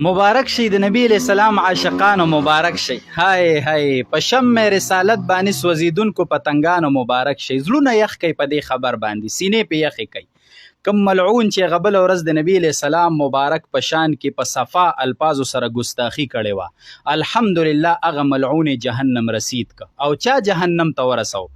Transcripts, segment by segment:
مبارک شي د نبی علیہ السلام عاشقانو مبارک شي. هاي هاي په شم رسالت باندې سوځیدونکو پتنګانو مبارک شي. زړونه یخ کوي په دې خبر باندې، سینې په یخې کوي. کم ملعون چې غبل ورځ د نبی علیہ السلام مبارک په شان کې په صفا الفاظو سره ګستاخی کړې وه، الحمدلله هغه ملعون جهنم رسید که او چا جهنم ته ورسو.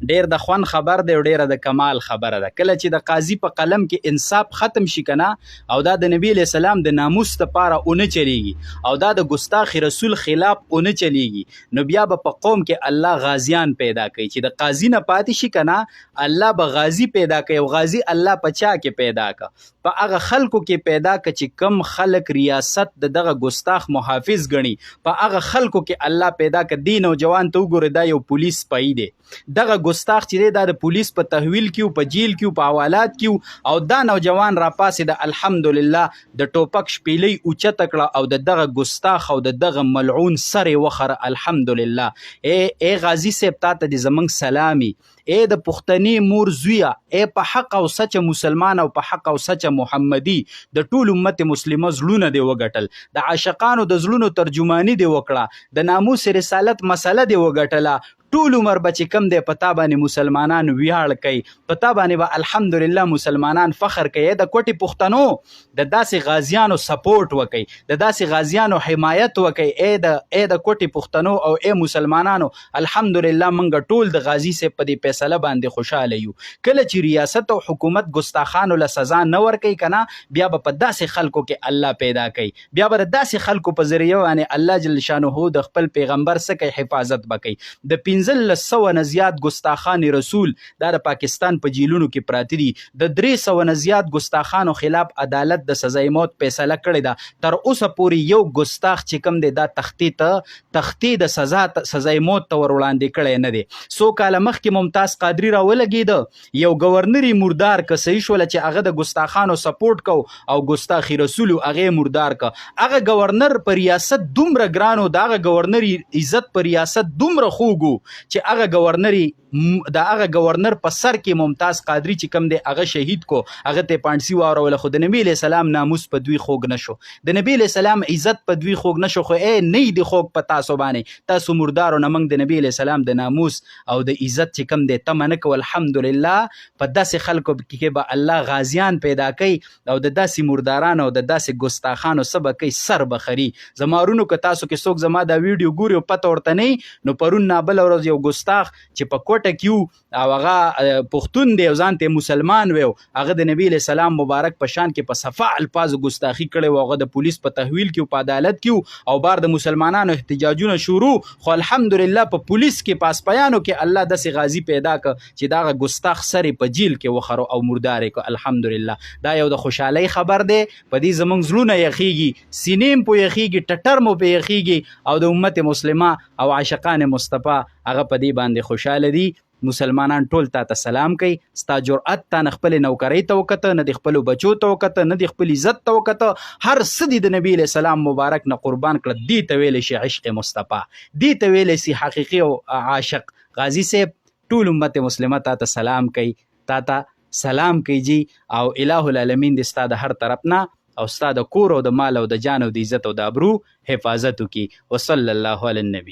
ډیر د خوند خبر دی او ډیره د کمال خبره ده. کله چې د قاضي په قلم کې انصاف ختم شي کنه او دا د نبی علیہ السلام د ناموس لپاره اونه چلیږي او دا د ګستاخ رسول خلاف اونه چلیږي، نو بیا به په قوم کې الله غازیان پیدا کوي چې د قاضي نه پاتې شي کنه، الله به غازی پیدا کوي او غازی الله په چا کې پیدا کا؟ په هغه خلکو کې پیدا که چې کم خلک ریاست دغه ګستاخ محافظ ګڼي، په هغه خلکو کې الله پیدا که. دی نوجوان ته وګوره، دا یو پولیس سپی دی، دغه ګستاخ چې دی دا د پولیس په تحویل کې په جیل کې په حوالات کې، او دا نوجوان راپاسې د الحمدلله د ټوپک شپیلۍ اوچته کړه او دغه ګستاخ او دغه ملعون سر یې وخره. الحمدلله ای غازی صاحب تا ته د زمونږ سلامي، ای د پښتني مور زویه، ای په حق او سچ مسلمان او په حق او سچ محمدي د ټول امت مسلمه زړونه دی وګټل، د عاشقانو د زړونو ترجمانی دی وکړه، د ناموس رسالت مسله دی وګټله. ټول عمر به چې کم دی په تا باندې مسلمانان ویاړ کوي، په تا باندې به الحمدلله مسلمانان فخر کوي. د کوټې پښتنو د داسې غازیانو سپورټ وکئ، د داسې غازیانو حمایت وکئ. ای د کوټې پښتنو او ای مسلمانانو، الحمدلله موږ ټول د غازی صاحب په دې فیصله باندې خوشاله یو. کله چې ریاست او حکومت ګستاخانو له سزا نه ورکوي کنه، بیا به په داسې خلکو کې الله پیدا کوي، بیا به د داسې خلکو په ذریعه باندې الله جل شانه د خپل پیغمبر څخه حفاظت وکړي. د 1500 نه زیات ګستاخان رسول دا د پاکستان په جیلونو کې پراته دي. د 300 نه زیات ګستاخانو خلاف عدالت د سزای موت فیصله کړې ده. تر اوسه پورې یو ګستاخ چې کوم دی دا تختی د سزای موت ته ور وړاندې کړی نه دی. څو کاله مخکې ممتاز قادری را ولګېده، یو گورنر مردار که صحیح شوله چې هغه د ګستاخانو سپورټ کو او ګستاخی رسول هغه مردار که. هغه گورنر په ریاست دومره ګرانو، د هغه گورنر عزت په ریاست دومره خوږو چې هغه گورنر په سر کې ممتاز قادری چې کم دی هغه شهید کو، هغه ته پانسی واروله. خو د نبی علیہ السلام ناموس په دوی خوږ نشو، د نبی علیہ السلام عزت په دوی خوږ نشو. خو ای نه دی خوږ په تاسو باندې، تاسو مردارو نه موږ د نبی علیہ السلام د ناموس او د عزت چې کم دی تمه نه کو. الحمدلله په داسې خلکو کې به الله غازیان پیدا کوي او د داسې مردارانو او د داسې ګستاخانو سبا کوي سر بخري. زمارونو که تاسو کې څوک زما دا ویډیو ګوري او پته ورته نه، نو پرون نابل ورځ یو ګستاخ چې په کوټه کې او هغه پښتون دی او ځان ته مسلمان وي، هغه د نبی علیہ السلام مبارک په شان کې په صفا الفاظ ګستاخی کړي و، هغه د پولیس په تحویل کې په عدالت کې او بار د مسلمانانو احتجاجونه شروع. خو الحمدلله په پولیس کې پاسپیانو کې الله داسې غازی پیدا ک چې دا ګستاخ سری په جیل کې وخرو او مردار ک. الحمدلله دا یو د خوشحالي خبر دی. په دې زمونږ زړونه یخیږي، سینې په یخیږي، ټټر مو په یخیږي او د امت مسلمه او عاشقان مصطفی هغه په دې باندې خوشاله دي. مسلمانان ټول ته سلام کوي. ستا جرأت ته نه خپل نوکرۍ ته وکته، نه د خپل بچو ته وکته، نه د خپل عزت ته وکته، هر څه د نبی علیہ السلام مبارک نه قربان کړه. دې ته ویلی شي عشق مصطفی، دې ته ویلی شي حقیقي او عاشق. غازی صاحب ټول امت مسلمه ته سلام کوي، ته سلام کوي جی، او الہ العالمین د ستا د هر طرف نه او ستا د کور او د مال او د جان او د عزت او د ابرو حفاظت وکړي. وصلی الله علی النبی.